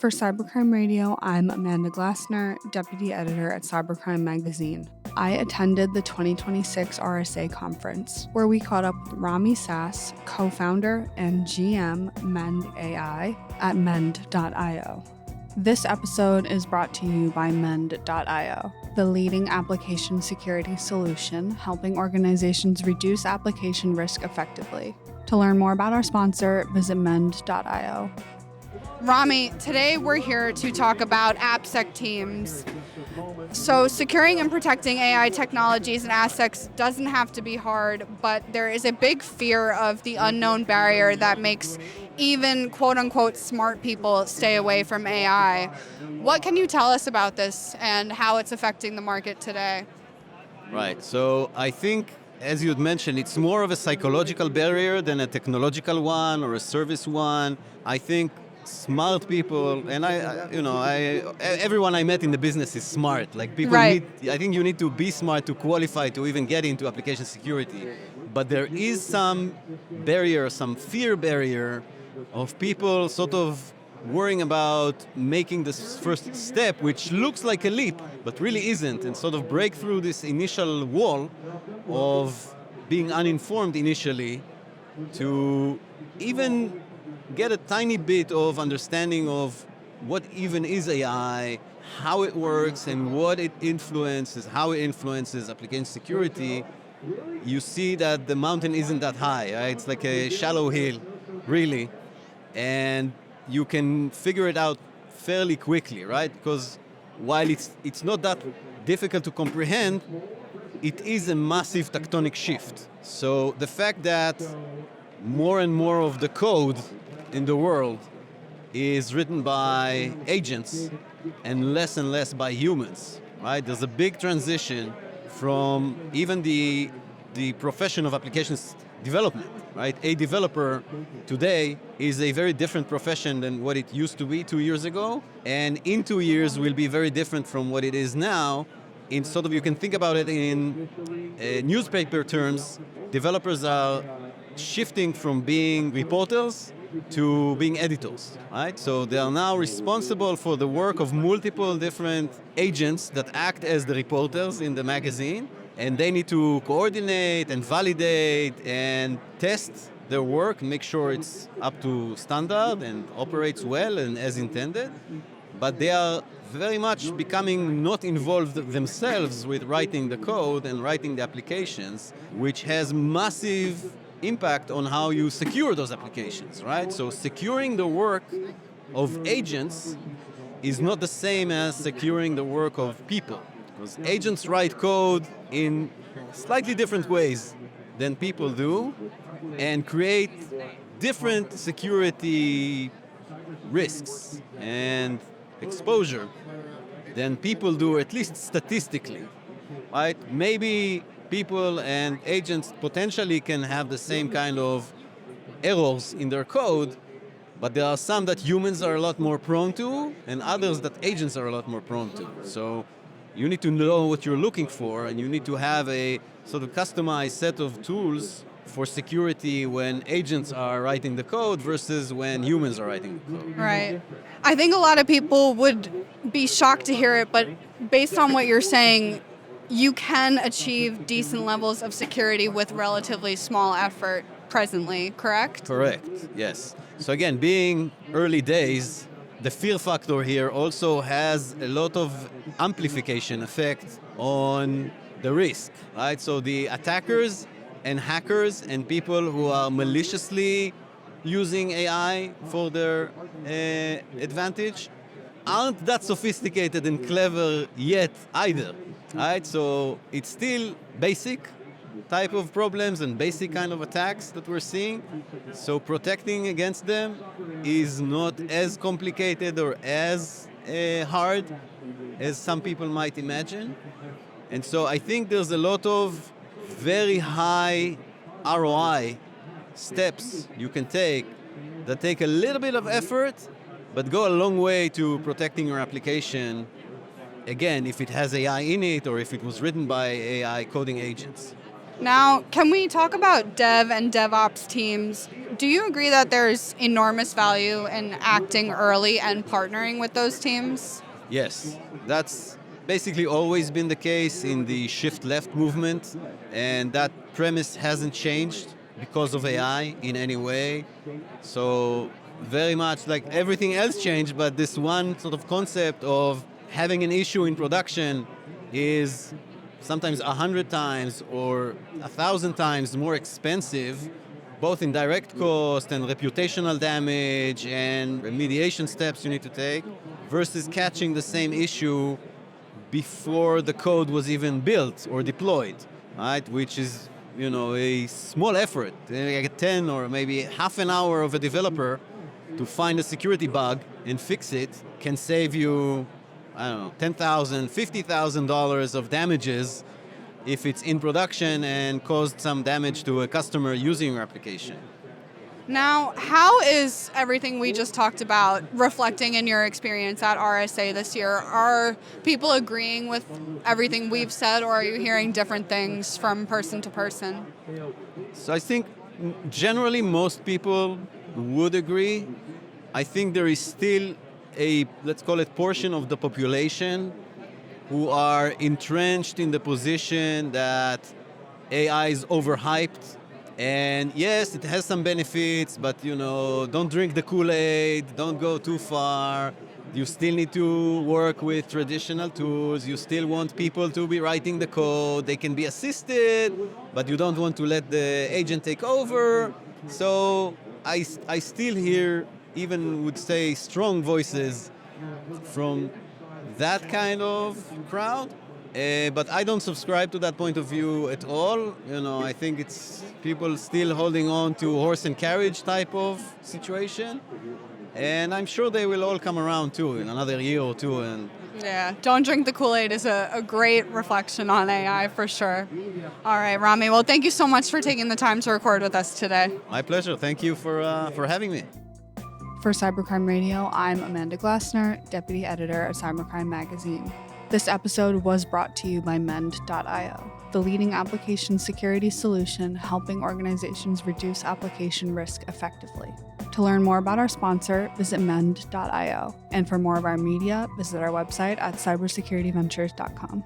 For Cybercrime Radio, I'm Amanda Glassner, Deputy Editor at Cybercrime Magazine. I attended the 2026 RSA conference, where we caught up with Rami Sass, co-founder and GM Mend AI at Mend.io. This episode is brought to you by Mend.io, the leading application security solution helping organizations reduce application risk effectively. To learn more about our sponsor, visit Mend.io. Rami, today we're here to talk about AppSec teams. So securing and protecting AI technologies and assets doesn't have to be hard, but there is a big fear of the unknown barrier that makes even quote-unquote smart people stay away from AI. What can you tell us about this and how it's affecting the market today? Right, so I think, as you'd mentioned, it's more of a psychological barrier than a technological one or a service one. I think smart people, and everyone I met in the business is smart. Like people Right. I think you need to be smart to qualify to even get into application security. But there is some barrier, some fear barrier of people sort of worrying about making this first step, which looks like a leap, but really isn't, and sort of break through this initial wall of being uninformed initially to even get a tiny bit of understanding of what even is AI, how it works, and what it influences, how it influences application security. You see that the mountain isn't that high, right? It's like a shallow hill, really. And you can figure it out fairly quickly, right? Because while it's not that difficult to comprehend, it is a massive tectonic shift. So the fact that more and more of the code in the world is written by agents and less by humans, right? There's a big transition from even the profession of applications development, right? A developer today is a very different profession than what it used to be 2 years ago, and in 2 years will be very different from what it is now. In sort of, you can think about it in newspaper terms, developers are shifting from being reporters to being editors, right? So they are now responsible for the work of multiple different agents that act as the reporters in the magazine, and they need to coordinate and validate and test their work, make sure it's up to standard and operates well and as intended. But they are very much becoming not involved themselves with writing the code and writing the applications, which has massive impact on how you secure those applications, right? So securing the work of agents is not the same as securing the work of people, because agents write code in slightly different ways than people do and create different security risks and exposure than people do, at least statistically, right? Maybe people and agents potentially can have the same kind of errors in their code, but there are some that humans are a lot more prone to and others that agents are a lot more prone to. So you need to know what you're looking for, and you need to have a sort of customized set of tools for security when agents are writing the code versus when humans are writing the code. Right. I think a lot of people would be shocked to hear it, but based on what you're saying, you can achieve decent levels of security with relatively small effort presently, correct? Correct, yes. So again, being early days, the fear factor here also has a lot of amplification effect on the risk, right? So the attackers and hackers and people who are maliciously using AI for their advantage aren't that sophisticated and clever yet either, right? So it's still basic type of problems and basic kind of attacks that we're seeing. So protecting against them is not as complicated or as hard as some people might imagine. And so I think there's a lot of very high ROI steps you can take that take a little bit of effort but go a long way to protecting your application, again, if it has AI in it or if it was written by AI coding agents. Now, can we talk about dev and DevOps teams? Do you agree that there's enormous value in acting early and partnering with those teams? Yes, that's basically always been the case in the shift left movement, and that premise hasn't changed because of AI in any way. So, very much like everything else changed, but this one sort of concept of having an issue in production is sometimes 100 times or 1,000 times more expensive, both in direct cost and reputational damage and remediation steps you need to take, versus catching the same issue before the code was even built or deployed, right? Which is, a small effort, like 10 or maybe half an hour of a developer to find a security bug and fix it can save you, I don't know, $10,000, $50,000 of damages if it's in production and caused some damage to a customer using your application. Now, how is everything we just talked about reflecting in your experience at RSA this year? Are people agreeing with everything we've said, or are you hearing different things from person to person? So I think generally most people would agree. I think there is still a, let's call it, portion of the population who are entrenched in the position that AI is overhyped. And yes, it has some benefits, but don't drink the Kool-Aid, don't go too far. You still need to work with traditional tools. You still want people to be writing the code. They can be assisted, but you don't want to let the agent take over. So I still hear, even would say, strong voices from that kind of crowd. But I don't subscribe to that point of view at all. I think it's people still holding on to horse and carriage type of situation. And I'm sure they will all come around too in another year or two. And yeah, don't drink the Kool-Aid is a great reflection on AI for sure. All right, Rami, well, thank you so much for taking the time to record with us today. My pleasure. Thank you for having me. For Cybercrime Radio, I'm Amanda Glassner, Deputy Editor at Cybercrime Magazine. This episode was brought to you by Mend.io, the leading application security solution helping organizations reduce application risk effectively. To learn more about our sponsor, visit Mend.io. And for more of our media, visit our website at cybersecurityventures.com.